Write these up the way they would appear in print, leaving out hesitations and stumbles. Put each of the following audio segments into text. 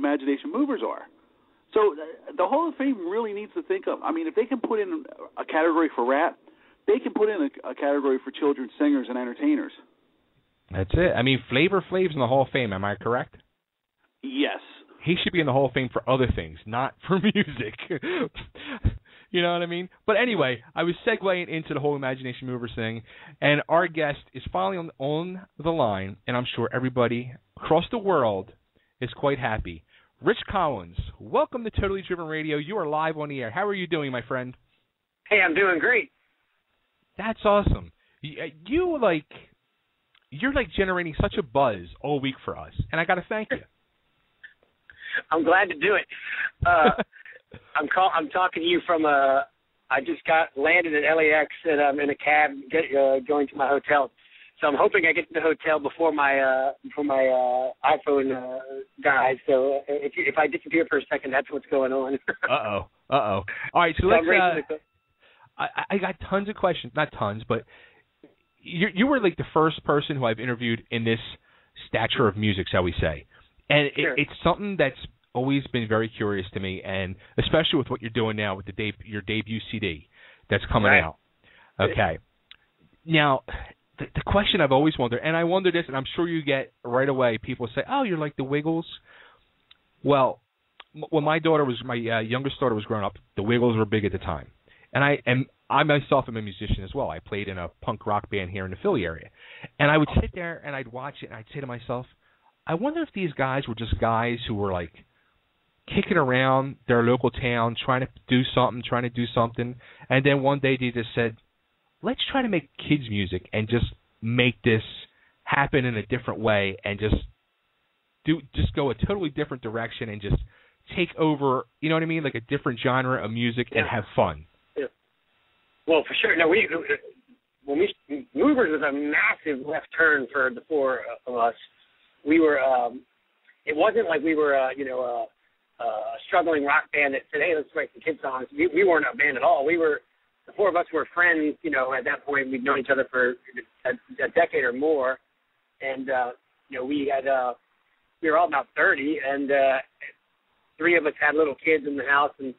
Imagination Movers are. So the Hall of Fame really needs to think of, I mean, if they can put in a category for rap, they can put in a category for children's singers and entertainers. That's it. I mean, Flavor Flav's in the Hall of Fame, am I correct? Yes. He should be in the Hall of Fame for other things, not for music. You know what I mean? But anyway, I was segueing into the whole Imagination Movers thing, and our guest is finally on the line, and I'm sure everybody across the world is quite happy. Rich Collins, welcome to Totally Driven Radio. You are live on the air. How are you doing, my friend? Hey, I'm doing great. That's awesome. You're like generating such a buzz all week for us, and I got to thank you. I'm glad to do it. I'm talking to you from I just got landed at LAX, and I'm in a cab going to my hotel. So I'm hoping I get to the hotel before my iPhone dies. So if I disappear for a second, that's what's going on. Uh-oh. All right, so let's I got tons of questions. Not tons, but you were like the first person who I've interviewed in this stature of music, shall we say. And Sure. It's something that's always been very curious to me, and especially with what you're doing now with your debut CD that's coming out. Okay. Now, the question I've always wondered, and I wonder this, and I'm sure you get right away, people say, oh, you're like the Wiggles. Well, when my youngest daughter was growing up, the Wiggles were big at the time. And I myself am a musician as well. I played in a punk rock band here in the Philly area. And I would sit there and I'd watch it and I'd say to myself, I wonder if these guys were just guys who were like kicking around their local town, trying to do something. And then one day they just said, let's try to make kids music and just make this happen in a different way and just go a totally different direction and just take over, you know what I mean, like a different genre of music and have fun. Yeah. Well, for sure. No, Movers was a massive left turn for the four of us. We were, it wasn't like we were, a struggling rock band that said, hey, let's write some kid songs. We weren't a band at all. The four of us were friends, at that point. We'd known each other for a decade or more. And, we were all about 30, and three of us had little kids in the house. And,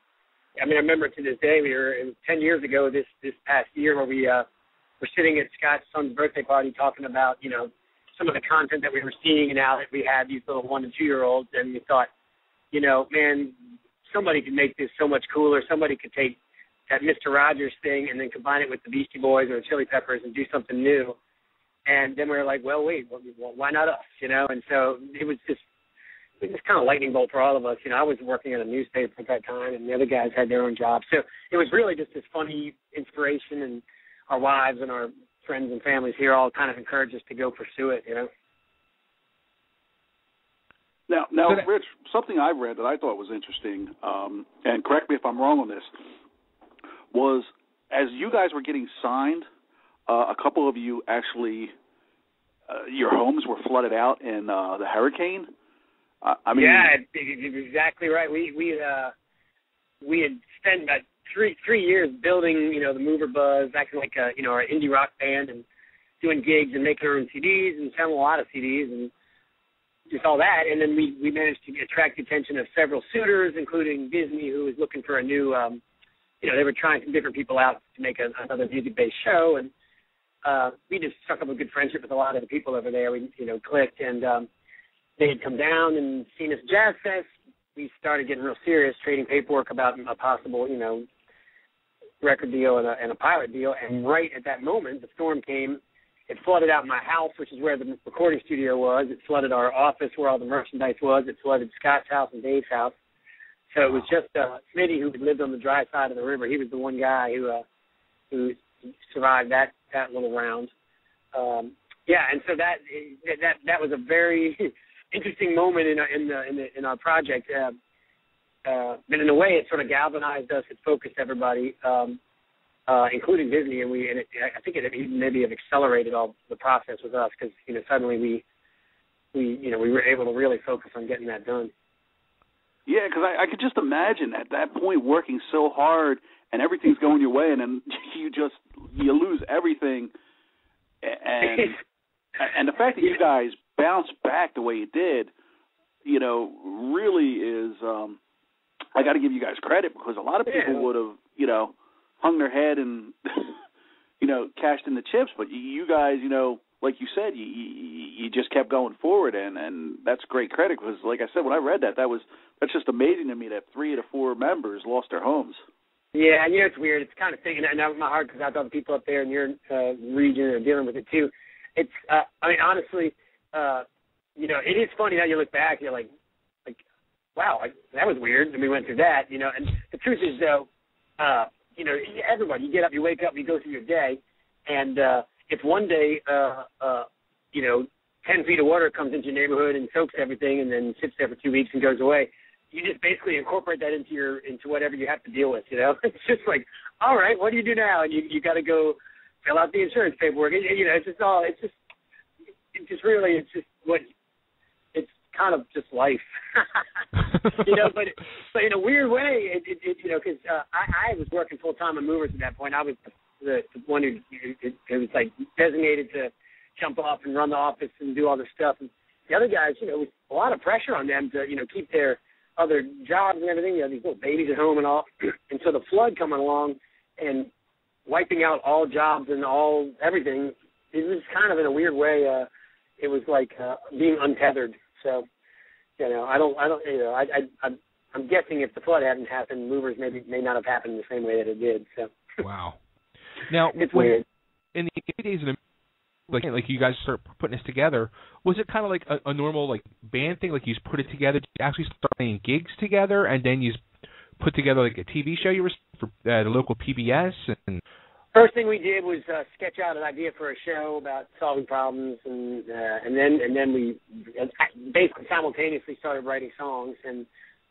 I remember to this day, it was 10 years ago this past year where we were sitting at Scott's son's birthday party talking about, some of the content that we were seeing now that we had these little 1 to 2 year olds, and we thought, man, somebody could make this so much cooler. Somebody could take that Mr. Rogers thing and then combine it with the Beastie Boys or the Chili Peppers and do something new. And then we were like, well, wait, why not us? And so it was just kind of lightning bolt for all of us. I was working at a newspaper at that time, and the other guys had their own jobs. So it was really just this funny inspiration, and our wives and our friends and families here all kind of encouraged us to go pursue it, Now, Rich, something I read that I thought was interesting, and correct me if I'm wrong on this, was as you guys were getting signed, a couple of you actually, your homes were flooded out in the hurricane. Yeah, exactly right. We had spent about three years building, the Mover Buzz, acting like our indie rock band and doing gigs and making our own CDs and selling a lot of CDs and just all that. And then we managed to attract the attention of several suitors, including Disney, who was looking for a new, they were trying some different people out to make another music-based show. And we just struck up a good friendship with a lot of the people over there. We, clicked, and they had come down and seen us at Jazz Fest. We started getting real serious, trading paperwork about a possible, record deal and a pilot deal. And right at that moment, the storm came. It flooded out my house, which is where the recording studio was. It flooded our office where all the merchandise was. It flooded Scott's house and Dave's house. So it was just Smitty, who lived on the dry side of the river. He was the one guy who survived that little round. And so that was a very interesting moment in our project. But in a way, it sort of galvanized us. It focused everybody, including Disney, and I think it maybe have accelerated all the process with us because suddenly we were able to really focus on getting that done. Yeah, because I could just imagine at that point working so hard and everything's going your way, and then you lose everything, and the fact that you guys bounced back the way you did, really is. I got to give you guys credit because a lot of people would have, hung their head and, cashed in the chips. But you guys, like you said, you just kept going forward, and that's great credit because, like I said, when I read that's just amazing to me that 3 of the 4 members lost their homes. Yeah, it's weird. It's kind of thinking that now in my heart because I thought the people up there in your region are dealing with it too. It's, honestly, it is funny how you look back and you're like, wow, that was weird, and we went through that, And the truth is, though, everybody, you get up, you wake up, you go through your day, and if one day, 10 feet of water comes into your neighborhood and soaks everything and then sits there for 2 weeks and goes away, you just basically incorporate that into whatever you have to deal with, It's just like, all right, what do you do now? And you got to go fill out the insurance paperwork. It's kind of just life, But in a weird way, because I was working full time on movers at that point. I was the one who was like designated to jump off and run the office and do all this stuff. And the other guys, it was a lot of pressure on them to keep their other jobs and everything. These little babies at home and all. And so the flood coming along and wiping out all jobs and everything, it was kind of in a weird way. It was like being untethered. So, I'm guessing if the flood hadn't happened, movers may not have happened the same way that it did. So. Wow. Now, it's weird. In the days of like you guys start putting this together, was it kind of like a normal like band thing? Like you just put it together, you actually start playing gigs together, and then you put together like a TV show you were for the local PBS? And first thing we did was sketch out an idea for a show about solving problems, and then we basically simultaneously started writing songs. And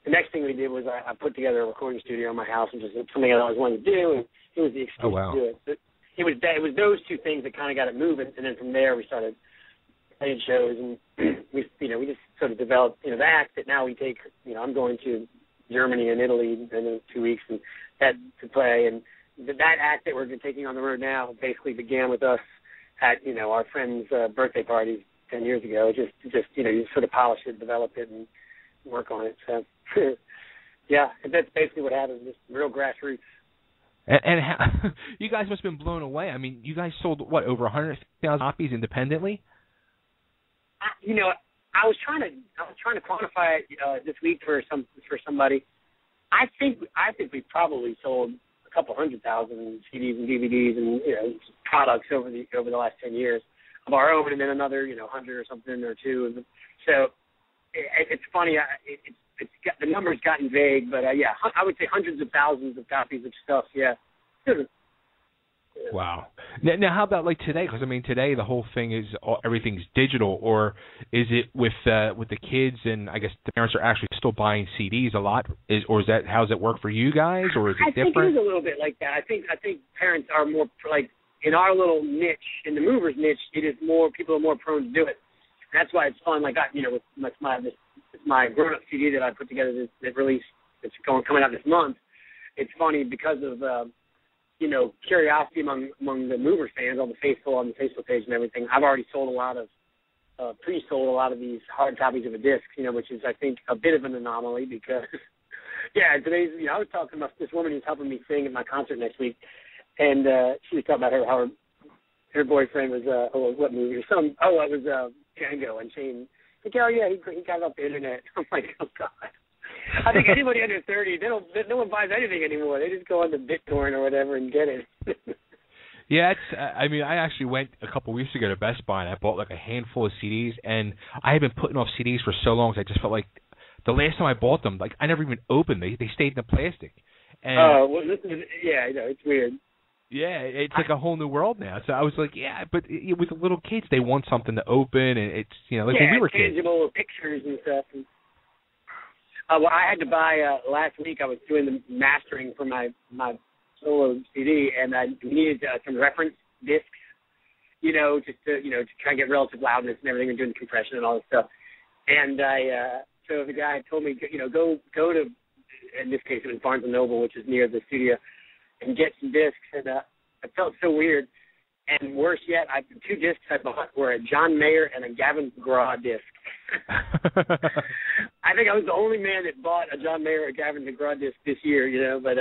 the next thing we did was I put together a recording studio in my house, which is something I always wanted to do, and it was the excuse to do it. But it was those two things that kind of got it moving, and then from there we started playing shows, and we just sort of developed the act that now we take. I'm going to Germany and Italy in 2 weeks and that to play, and that act that we're taking on the road now basically began with us at our friend's birthday party 10 years ago. Just you sort of polish it, develop it, and work on it. So yeah, that's basically what happened. Just real grassroots. And how, you guys must have been blown away. I mean, you guys sold over 100,000 copies independently. I was trying to quantify it this week for somebody. I think we probably sold a couple 100,000 CDs and DVDs and products over the last 10 years of our own, and then another 100 or something or two. So it's funny. The number's gotten vague, but yeah, I would say hundreds of thousands of copies of stuff. Yeah. Wow. Now, how about like today? Because I mean, today the whole thing is everything's digital, or is it with the kids? And I guess the parents are actually still buying CDs a lot. Or is that how does it work for you guys? Or is it different? I think it is a little bit like that. I think parents are more like in our little niche, in the movers niche. It is more people are more prone to do it. And that's why it's fun. Like with my grown-up CD that I put together that released, it's coming out this month. It's funny because of curiosity among the Movers fans, all the faithful on the Facebook page and everything. I've already pre-sold a lot of these hard copies of a disc, which is I think a bit of an anomaly because today's I was talking about this woman who's helping me sing at my concert next week, and she was talking about how her boyfriend was what movie or some it was Django, and Shane like, oh yeah, he got it off the internet. I'm like, oh god. I think anybody under 30, no one buys anything anymore. They just go on the BitTorrent or whatever and get it. Yeah, I actually went a couple weeks ago to Best Buy and I bought like a handful of CDs, and I had been putting off CDs for so long I just felt like the last time I bought them, like I never even opened them. They stayed in the plastic. Well, it's weird. Yeah, it's like a whole new world now. So I was like, yeah, but with the little kids, they want something to open, and it's like when we were kids. Tangible pictures and stuff. And, I had to buy last week. I was doing the mastering for my solo CD, and I needed some reference discs, just to try and get relative loudness and everything, and doing the compression and all this stuff. And so the guy told me, go to, in this case it was Barnes and Noble, which is near the studio, and get some discs. And I felt so weird. And worse yet, the two discs I bought were a John Mayer and a Gavin McGraw disc. I think I was the only man that bought a John Mayer or Gavin DeGraw disc this year, but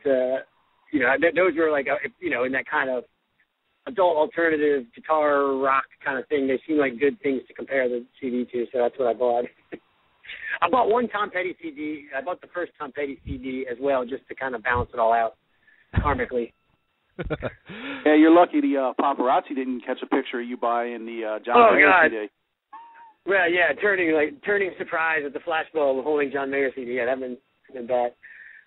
those were like, in that kind of adult alternative guitar rock kind of thing. They seem like good things to compare the CD to, so that's what I bought. I bought one Tom Petty CD. I bought the first Tom Petty CD as well, just to kind of balance it all out karmically. Yeah, you're lucky the paparazzi didn't catch a picture of you buying the John Mayer CD. Well, yeah, turning surprise at the flashbulb holding John Mayer CD. Yeah, that'd been bad.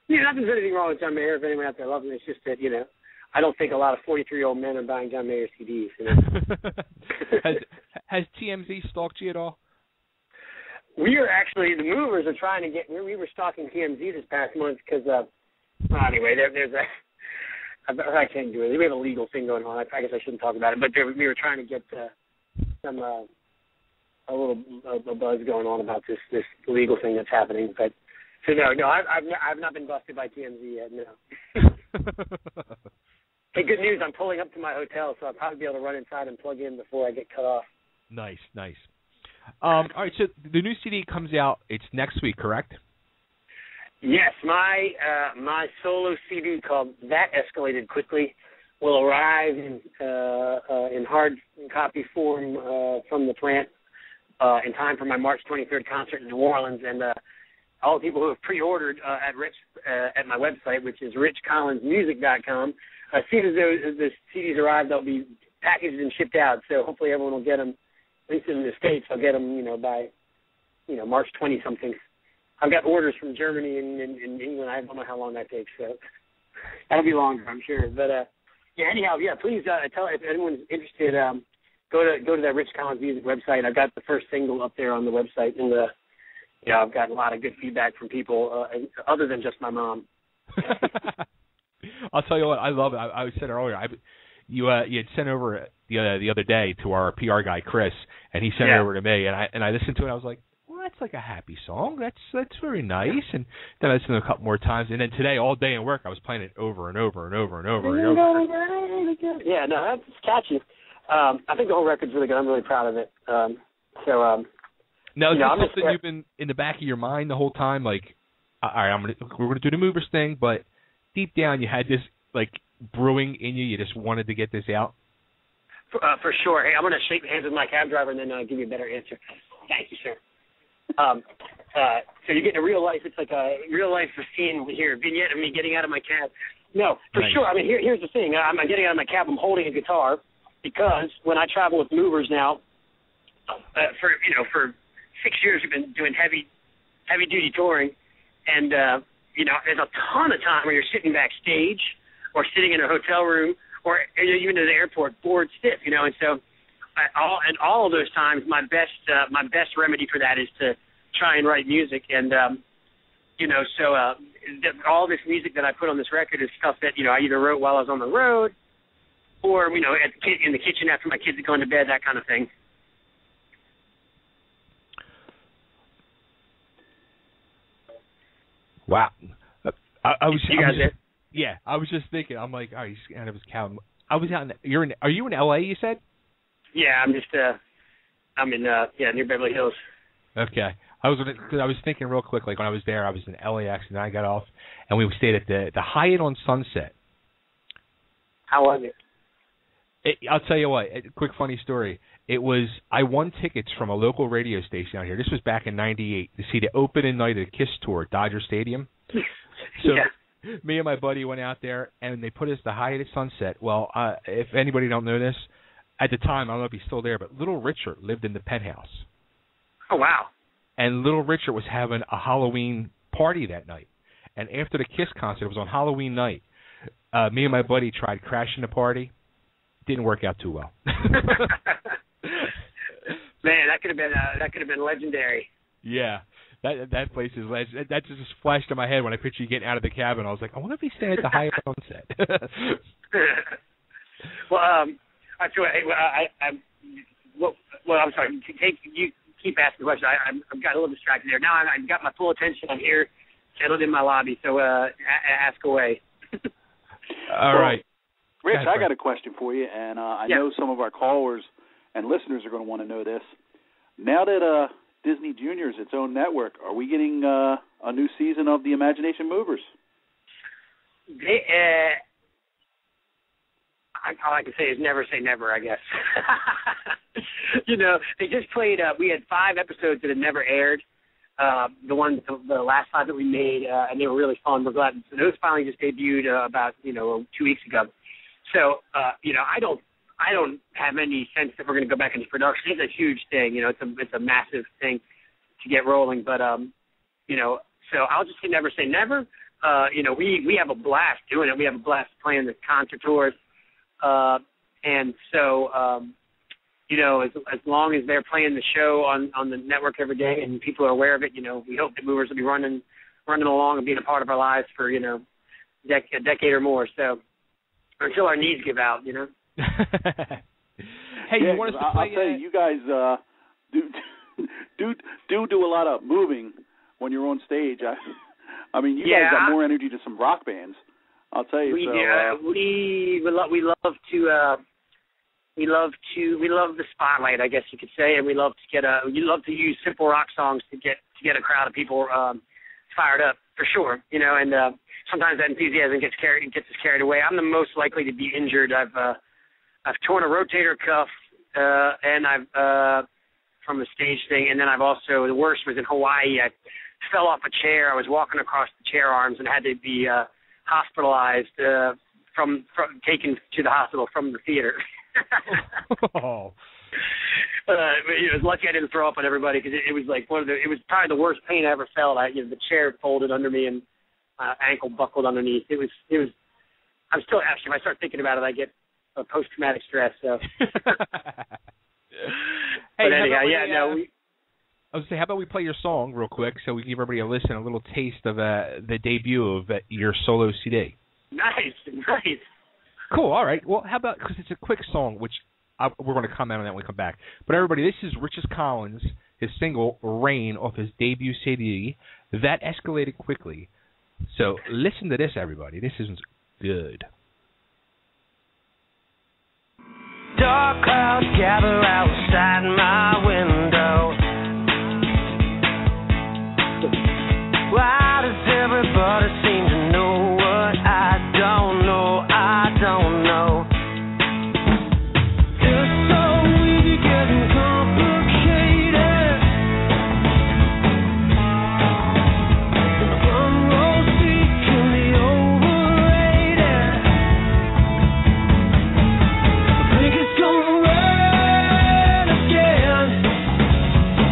Nothing's anything wrong with John Mayer. If anyone out there loves him, it's just that I don't think a lot of 43-year-old men are buying John Mayer CDs. Has TMZ stalked you at all? We are actually, the movers are trying to get. We were stalking TMZ this past month because, anyway, there's a. I can't do it. We have a legal thing going on. I guess I shouldn't talk about it. But we were trying to get some a little buzz going on about this legal thing that's happening. But so no, I've not been busted by TMZ yet. No. Hey, good news. I'm pulling up to my hotel, so I'll probably be able to run inside and plug in before I get cut off. Nice. All right, so the new CD comes out. It's next week, correct? Yes, my solo CD called That Escalated Quickly will arrive in hard copy form from the plant in time for my March 23rd concert in New Orleans. And all the people who have pre-ordered at my website, which is richcollinsmusic.com, as soon as the CDs arrive, they'll be packaged and shipped out. So hopefully everyone will get them. At least in the States, I'll get them, by, March 20-something. I've got orders from Germany and England. I don't know how long that takes, so that'll be longer, I'm sure. But, please tell if anyone's interested, go to that Rich Collins Music website. I've got the first single up there on the website, and I've got a lot of good feedback from people, other than just my mom. I'll tell you what, I love it. I said earlier, you had sent over the other day to our PR guy Chris, and he sent it over to me, and I listened to it. And I was like, well, that's like a happy song. That's very nice. And then I listened to it a couple more times, and then today all day in work I was playing it over and over and over and over and over. Yeah, no, that's catchy. I think the whole record's really good. I'm really proud of it. Now, is this something you've been in the back of your mind the whole time? Like, all right, we're gonna do the Movers thing, but deep down you had this like brewing in you. You just wanted to get this out. For sure. Hey, I'm gonna shake hands with my cab driver and then give you a better answer. Thank you, sir. So you're getting a real life. It's like a real life scene here. Vignette of me getting out of my cab. No, for sure. I mean, here's the thing. I'm getting out of my cab. I'm holding a guitar because when I travel with Movers now, for 6 years we've been doing heavy duty touring, and there's a ton of time where you're sitting backstage or sitting in a hotel room or even at the airport bored stiff, and so all of those times my best remedy for that is to try and write music, and all this music that I put on this record is stuff that I either wrote while I was on the road or in the kitchen after my kids had gone to bed, that kind of thing. Wow. I was just thinking. I'm like, oh, he's out of his cow. I was out. Are you in LA? You said? Yeah, I'm in near Beverly Hills. Okay. I was thinking real quick. Like when I was there, I was in LAX, and then I got off, and we stayed at the Hyatt on Sunset. How was it? I'll tell you what. A quick funny story. I won tickets from a local radio station out here. This was back in '98 to see the opening night of the Kiss tour at Dodger Stadium. So me and my buddy went out there, and they put us the Hyatt at Sunset. Well, if anybody don't know this, at the time, I don't know if he's still there, but Little Richard lived in the penthouse. Oh, wow. And Little Richard was having a Halloween party that night. And after the Kiss concert, it was on Halloween night, me and my buddy tried crashing the party. Didn't work out too well. Man, that could have been legendary. Yeah. That place is legend. That just flashed in my head when I pictured you getting out of the cabin. I was like, I wonder if he's staying at the Hyatt Sunset. Well, I'm sorry. You keep asking questions. I've got a little distracted there. Now I've got my full attention. I'm here, settled in my lobby. So ask away. All right. Rich, I got a question for you, and I know some of our callers and listeners are going to want to know this. now that Disney Junior is its own network, are we getting a new season of the Imagination Movers? All I can say is never say never, I guess. You know, they just played, we had 5 episodes that had never aired, the last 5 that we made, and they were really fun. We're glad. So those finally just debuted about, 2 weeks ago. So, I don't have any sense that we're going to go back into production. It's a huge thing. It's a massive thing to get rolling. But, so I'll just never say never. We have a blast doing it. We have a blast playing the concert tours. And so, as long as they're playing the show on the network every day and people are aware of it, we hope that Movers will be running along and being a part of our lives for, a decade or more. So until our knees give out, Hey, you want us to play? I'll tell you, you guys do a lot of moving when you're on stage. I mean, you guys got more energy to some rock bands. I'll tell you. We love the spotlight, I guess you could say, and we love to use simple rock songs to get a crowd of people fired up for sure. And sometimes that enthusiasm gets us carried away. I'm the most likely to be injured. I've torn a rotator cuff, and I've from a stage thing, and then I've also, the worst was in Hawaii. I fell off a chair. I was walking across the chair arms and had to be hospitalized, from taken to the hospital from the theater. Oh. I was lucky I didn't throw up on everybody because it was like it was probably the worst pain I ever felt. The chair folded under me and ankle buckled underneath. It was. I'm still actually, if I start thinking about it, I get post-traumatic stress. So. Hey, but anyhow, I was going to say, how about we play your song real quick so we can give everybody a listen, a little taste of the debut of your solo CD. Nice. Cool, all right. Well, how about, because it's a quick song, which we're going to comment on that when we come back. But everybody, this is Richard Collins, his single, Rain, off his debut CD. That escalated quickly. So listen to this, everybody. This is good. Dark clouds gather outside my window. Why does everybody seem to know what I don't know? I don't know. It's so easy getting complicated. The front row seat can be overrated. I think it's gonna rain again.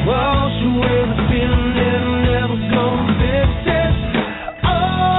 Wash away the feeling that I'm never gonna fix it. Oh,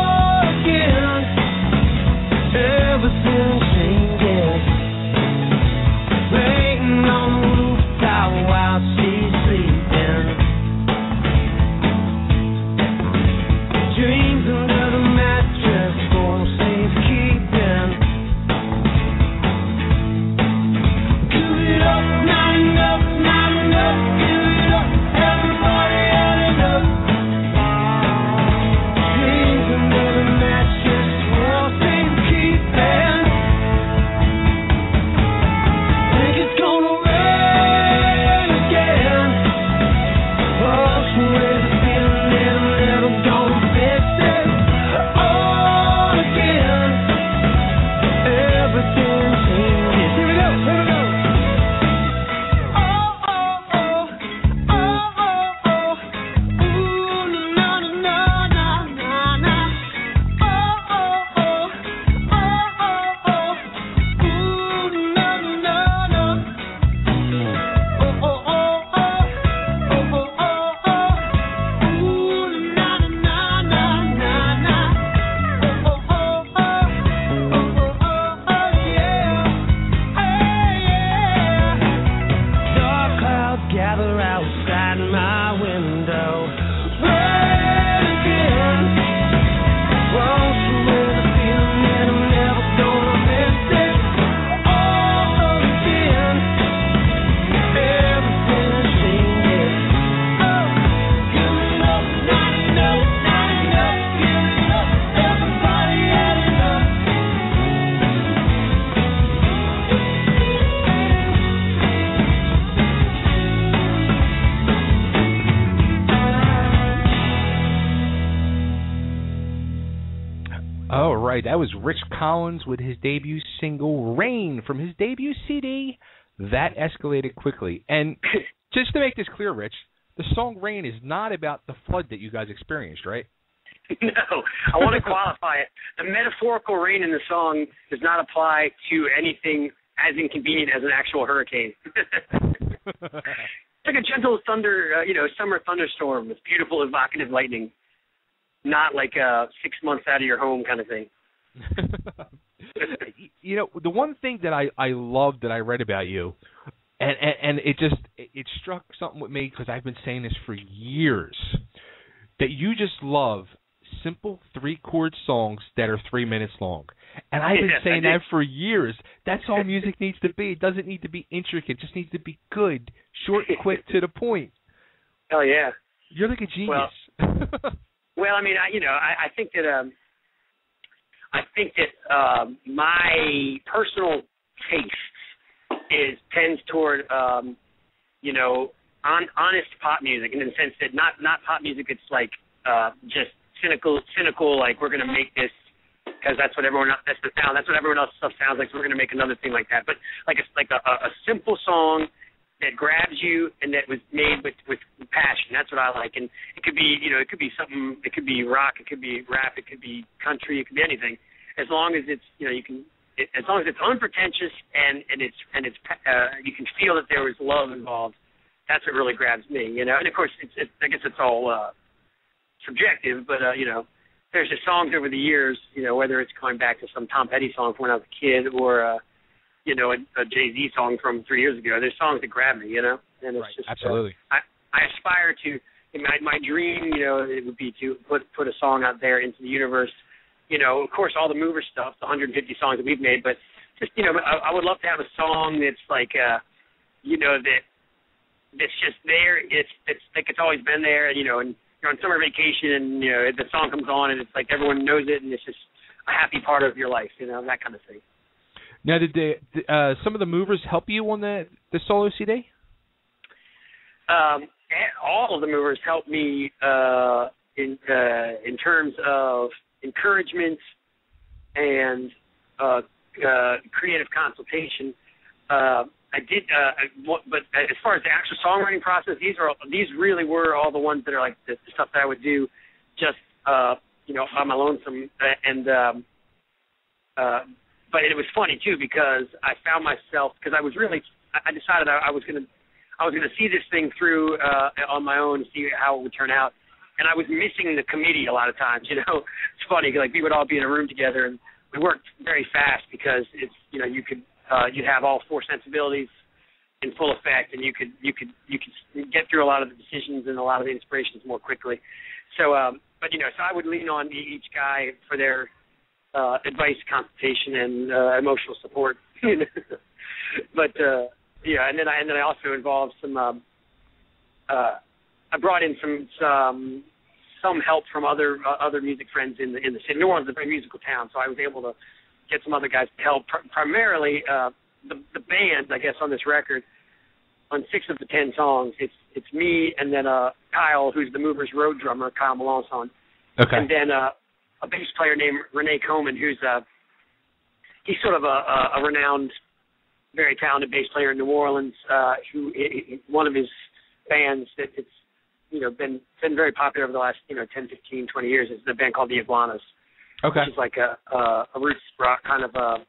Oh, right. That was Rich Collins with his debut single, Rain, from his debut CD, That Escalated Quickly. And just to make this clear, Rich, the song Rain is not about the flood that you guys experienced, right? No, I want to qualify it. The metaphorical rain in the song does not apply to anything as inconvenient as an actual hurricane. It's like a gentle thunder, summer thunderstorm with beautiful evocative lightning. Not like 6 months out of your home kind of thing. The one thing that I loved that I read about you, and it struck something with me because I've been saying this for years, that you just love simple 3-chord songs that are 3 minutes long. And I've been saying that for years. That's all music needs to be. It doesn't need to be intricate. It just needs to be good, short, quick, to the point. Oh, yeah. You're like a genius. Well, I mean, I think that my personal taste tends toward honest pop music, in the sense that not pop music. It's like just cynical. Like, we're gonna make this because that's what everyone else stuff sounds like. So we're gonna make another thing like that. But like a simple song that grabs you and that was made with passion. That's what I like. And it could be, it could be something. It could be rock. It could be rap. It could be country. It could be anything. As long as it's, as long as it's unpretentious and it's you can feel that there was love involved. That's what really grabs me. And of course, I guess it's all subjective. But there's just songs over the years. Whether it's going back to some Tom Petty song from when I was a kid or a Jay-Z song from 3 years ago. There's songs that grab me, and it's right, just absolutely. I aspire to. My dream, it would be to put a song out there into the universe. Of course, all the Mover stuff, the 150 songs that we've made, but just I would love to have a song that's like, that's just there. It's like it's always been there, and you're on summer vacation, and the song comes on, and it's like everyone knows it, and it's just a happy part of your life, that kind of thing. Now, did some of the Movers help you on the solo CD? All of the Movers helped me in terms of encouragement and creative consultation. I did, but as far as the actual songwriting process, these really were all the ones that are like the stuff that I would do just on my lonesome, but it was funny too, because I found myself, because I decided I was gonna see this thing through on my own, see how it would turn out, and I was missing the committee a lot of times. It's funny, like we would all be in a room together, and we worked very fast because it's you'd have all 4 sensibilities in full effect, and you could get through a lot of the decisions and a lot of the inspirations more quickly. So, so I would lean on each guy for their advice, consultation, and emotional support. But and then I also involved some. I brought in some help from other music friends in the city. New Orleans is a very musical town, so I was able to get some other guys to help. Primarily, the band, I guess, on this record, on 6 of the 10 songs, it's me and then Kyle, who's the Movers road drummer, Kyle Melanson. Okay. And then a bass player named Renee Coman, he's sort of a renowned, very talented bass player in New Orleans. One of his bands that it's been very popular over the last 10, 15, 20 years is the band called the Iguanas. Okay. Which is like a roots rock, kind of a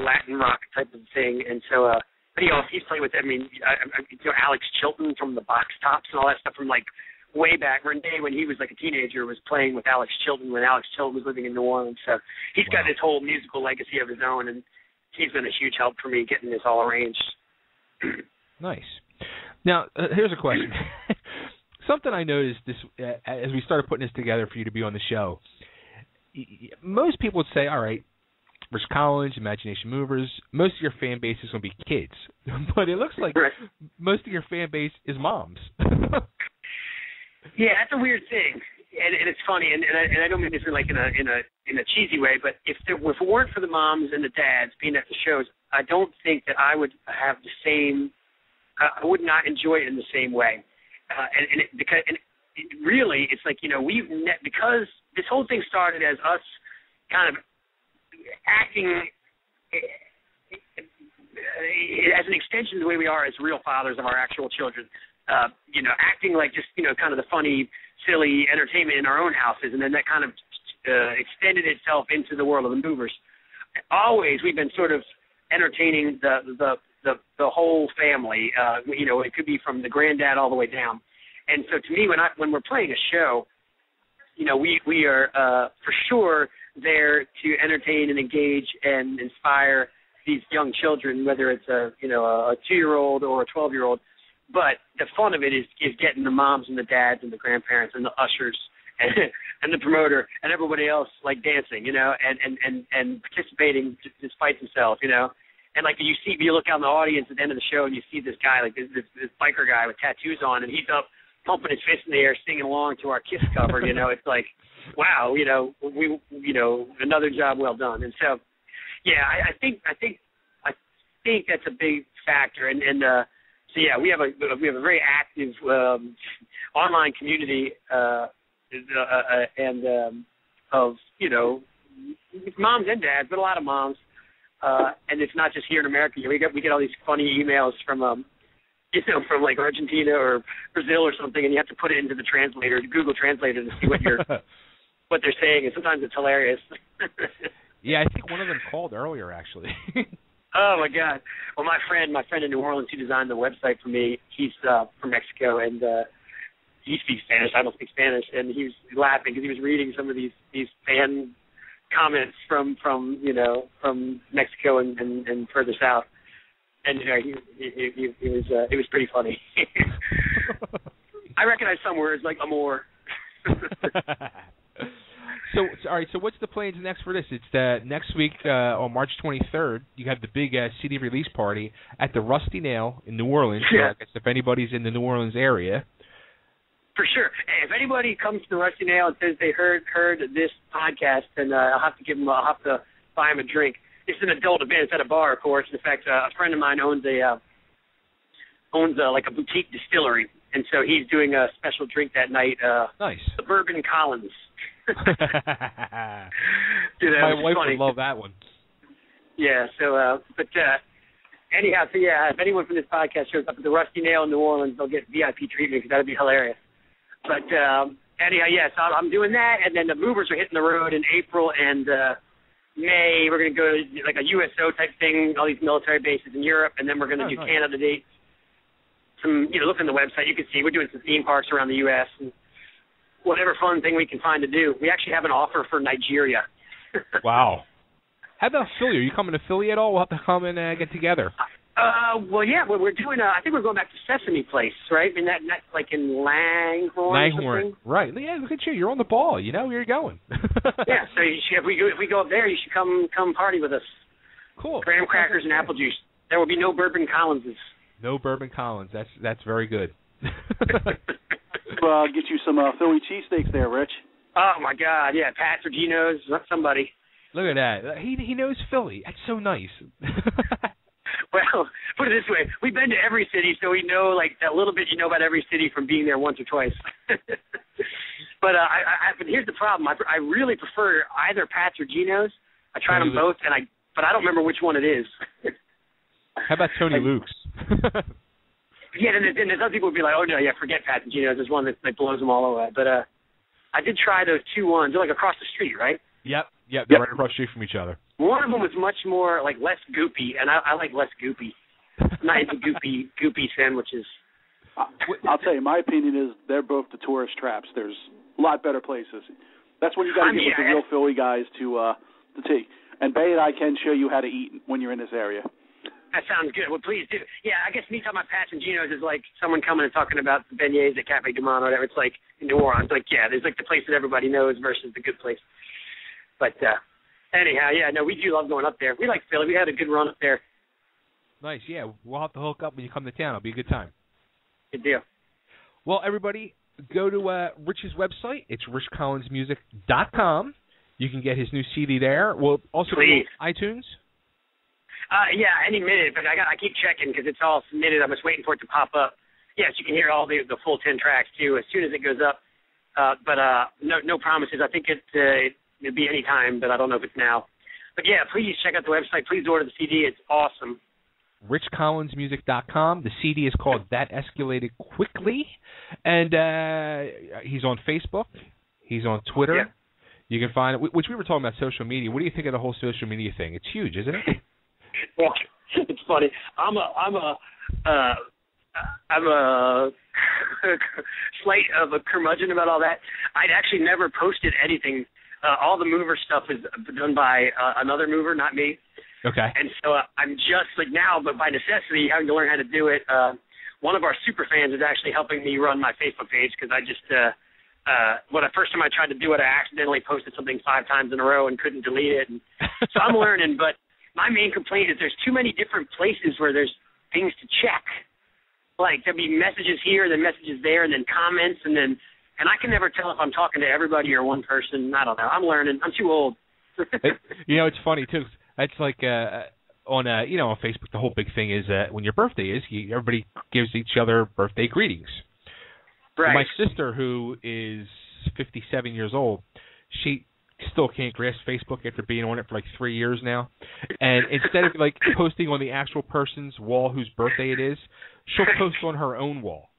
Latin rock type of thing. And so, but he's played with, Alex Chilton from the Box Tops and all that stuff from like way back. Renee, when he was like a teenager, was playing with Alex Chilton when Alex Chilton was living in New Orleans. So he's got this whole musical legacy of his own, and he's been a huge help for me getting this all arranged. Nice. Now, here's a question. Something I noticed as we started putting this together for you to be on the show. Most people would say, all right, Rich Collins, Imagination Movers, most of your fan base is going to be kids. But it looks like most of your fan base is moms. Yeah, that's a weird thing. And it's funny, and I don't mean this in a cheesy way, but if it weren't for the moms and the dads being at the shows, I don't think that I would have the same, I would not enjoy it in the same way. Because really, it's like, because this whole thing started as us kind of acting as an extension of the way we are as real fathers of our actual children. Acting like just, kind of the funny, silly entertainment in our own houses, and then that kind of extended itself into the world of the movers. Always, we've been sort of entertaining the whole family. It could be from the granddad all the way down. And so, to me, when we're playing a show, we are for sure there to entertain and engage and inspire these young children, whether it's a 2-year-old or a 12-year-old. But the fun of it is getting the moms and the dads and the grandparents and the ushers and the promoter and everybody else like dancing, and participating despite themselves, And like you look out in the audience at the end of the show and you see this guy, like this biker guy with tattoos on, and he's up pumping his fist in the air, singing along to our Kiss cover. It's like, wow, we another job well done. And so, yeah, I think that's a big factor. So yeah, we have a very active online community of moms and dads, but a lot of moms, and it's not just here in America. We get all these funny emails from from like Argentina or Brazil or something, and you have to put it into the translator, Google Translator, to see what they're saying, and sometimes it's hilarious. Yeah, I think one of them called earlier actually. Oh my God! Well, my friend in New Orleans who designed the website for me, he's from Mexico, and he speaks Spanish. I don't speak Spanish, and he was laughing because he was reading some of these fan comments from Mexico and further south, and it was pretty funny. I recognize some words like amor. So, all right. So, what's the plans next for this? It's next week on March 23rd. You have the big CD release party at the Rusty Nail in New Orleans. Yeah. So I guess if anybody's in the New Orleans area, for sure. If anybody comes to the Rusty Nail and says they heard this podcast, then I'll have to buy them a drink. It's an adult event. It's at a bar, of course. In fact, a friend of mine owns like a boutique distillery, and so he's doing a special drink that night. Nice. The Bourbon Collins. My wife would love that one. Yeah. So, anyhow, so yeah, if anyone from this podcast shows up at the Rusty Nail in New Orleans, they'll get VIP treatment because that'd be hilarious. But anyhow, yes, I'm doing that, and then the movers are hitting the road in April and May. We're going to go to like a USO type thing, all these military bases in Europe, and then we're going to do Canada dates. Look on the website, you can see we're doing some theme parks around the U.S. and whatever fun thing we can find to do. We actually have an offer for Nigeria. Wow. How about Philly? Are you coming to Philly at all? We'll have to come and get together. Well, yeah, we're doing. I think we're going back to Sesame Place, right? And that's like in Langhorne. Right? Yeah, look at you. You're on the ball. You know where you're going. Yeah. So if we go up there, you should come party with us. Cool. Graham crackers and apple juice. There will be no Bourbon Collinses. No Bourbon Collins. That's very good. Get you some Philly cheesesteaks there, Rich. Oh my God, yeah, Pat or Gino's, somebody. Look at that. He knows Philly. That's so nice. Well, put it this way: we've been to every city, so we know like that little bit you know about every city from being there once or twice. But but here's the problem: I really prefer either Pat's or Gino's. I tried them both, but I don't remember which one it is. How about Tony Luke's? Yeah, and there's other people who would be like, oh, no, yeah, forget Pat and Gino's. There's one that blows them all away. But I did try those 2 ones. They're like across the street, right? Yep. They're right across the street from each other. One of them was much more, like, less goopy, and I like less goopy. I'm not into goopy sandwiches. I'll tell you, my opinion is they're both the tourist traps. There's a lot better places. That's when you got to get with the real Philly guys to take. And Bay and I can show you how to eat when you're in this area. That sounds good. Well, please do. Yeah, I guess me talking about Pat's and Gino's is like someone coming and talking about the beignets at Cafe Du Monde or whatever. It's like in New Orleans. Like, yeah, there's like the place that everybody knows versus the good place. But anyhow, yeah, no, we do love going up there. We like Philly. We had a good run up there. Nice, yeah. We'll have to hook up when you come to town. It'll be a good time. Good deal. Well, everybody, go to Rich's website. It's richcollinsmusic.com. You can get his new CD there. We'll also go to iTunes. Yeah, any minute, but I keep checking because it's all submitted. I'm just waiting for it to pop up. Yes, you can hear all the full 10 tracks too as soon as it goes up. But no promises. I think It'll be any time, but I don't know if it's now. But yeah, please check out the website. Please order the CD. It's awesome. RichCollinsMusic.com. The CD is called That Escalated Quickly, and he's on Facebook. He's on Twitter. Yeah. You can find it. Which we were talking about social media. What do you think of the whole social media thing? It's huge, isn't it? Well, it's funny. I'm a slight of a curmudgeon about all that. I'd actually never posted anything. All the mover stuff is done by another mover, not me. Okay. And so I'm just like now, but by necessity, having to learn how to do it. One of our super fans is actually helping me run my Facebook page because I just when the first time I tried to do it, I accidentally posted something 5 times in a row and couldn't delete it. And so I'm learning, but my main complaint is there's too many different places where there's things to check. Like there'll be messages here, then messages there, and then comments, and I can never tell if I'm talking to everybody or one person. I don't know. I'm learning. I'm too old. It's funny too. It's like on on Facebook, the whole big thing is when your birthday is, everybody gives each other birthday greetings. Right. My sister, who is 57 years old, she still can't grasp Facebook after being on it for like 3 years now. And instead of like posting on the actual person's wall whose birthday it is, she'll post on her own wall.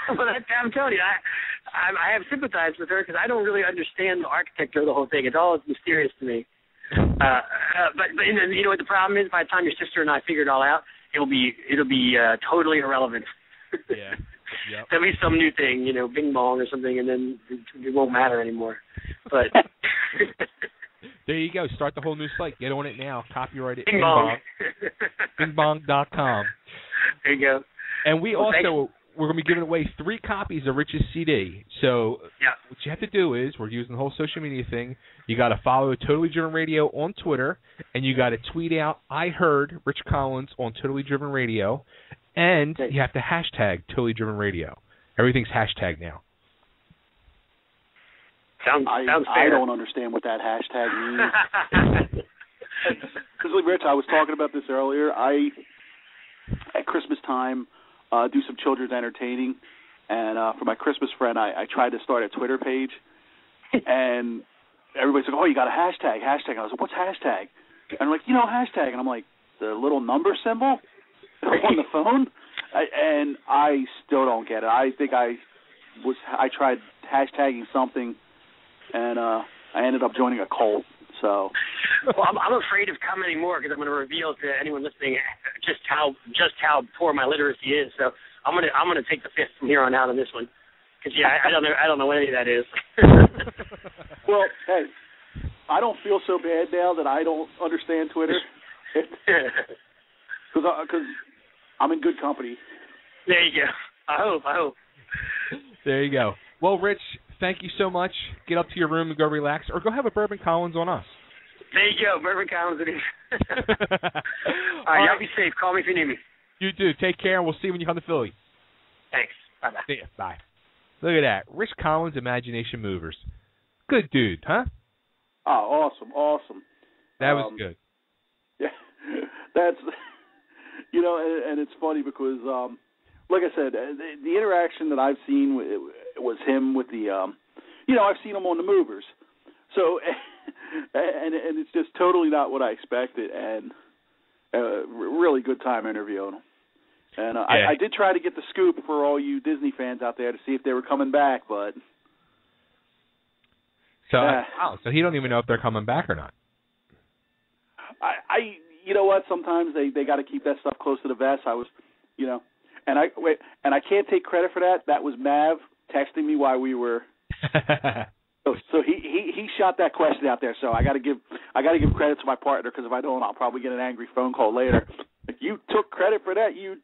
Well, I'm telling you, I have sympathized with her because I don't really understand the architecture of the whole thing. It's all mysterious to me. But you know what the problem is? By the time your sister and I figure it all out, it'll be totally irrelevant. Yeah. Yep. There'll be some new thing, Bing Bong or something, and then it won't matter anymore. But there you go. Start the whole new site. Get on it now. Copyright it. Bing Bong. BingBong.com. There you go. And we're going to be giving away 3 copies of Rich's CD. So what you have to do is, we're using the whole social media thing. You got to follow Totally Driven Radio on Twitter, and you got to tweet out "I heard Rich Collins" on Totally Driven Radio, and you have to hashtag Totally Driven Radio. Everything's hashtag now. Sounds fair. I don't understand what that hashtag means. Because, Rich, I was talking about this earlier. At Christmas time, do some children's entertaining, and for my Christmas friend, I tried to start a Twitter page, and everybody's like, "Oh, you got a hashtag." And I was like, "What's hashtag?" And I'm like, hashtag, and I'm like, the little number symbol on the phone, and I still don't get it. I think I tried hashtagging something, and I ended up joining a cult. So, well, I'm afraid of commenting more because I'm going to reveal to anyone listening just how poor my literacy is. So I'm gonna take the fifth from here on out on this one because I don't know what any of that is. Well, hey, I don't feel so bad now that I don't understand Twitter because I'm in good company. There you go. I hope. There you go. Well, Rich, thank you so much. Get up to your room and go relax, or go have a Bourbon Collins on us. There you go, Bourbon Collins it is. All right, y'all be safe. Call me if you need me. You do. Take care, and we'll see you when you come to Philly. Thanks. Bye-bye. See ya. Bye. Look at that. Rich Collins, Imagination Movers. Good dude, huh? Oh, awesome. That was good. Yeah, that's, and it's funny because, like I said, the interaction that I've seen was him with the, I've seen him on the Movers. So, and it's just totally not what I expected, and really good time interviewing him. And I did try to get the scoop for all you Disney fans out there to see if they were coming back, but... So he don't even know if they're coming back or not. You know what? Sometimes they got to keep that stuff close to the vest. I was, and I can't take credit for that. That was Mav texting me while we were. So he shot that question out there. So I got to give credit to my partner because if I don't, I'll probably get an angry phone call later. Like, you took credit for that, you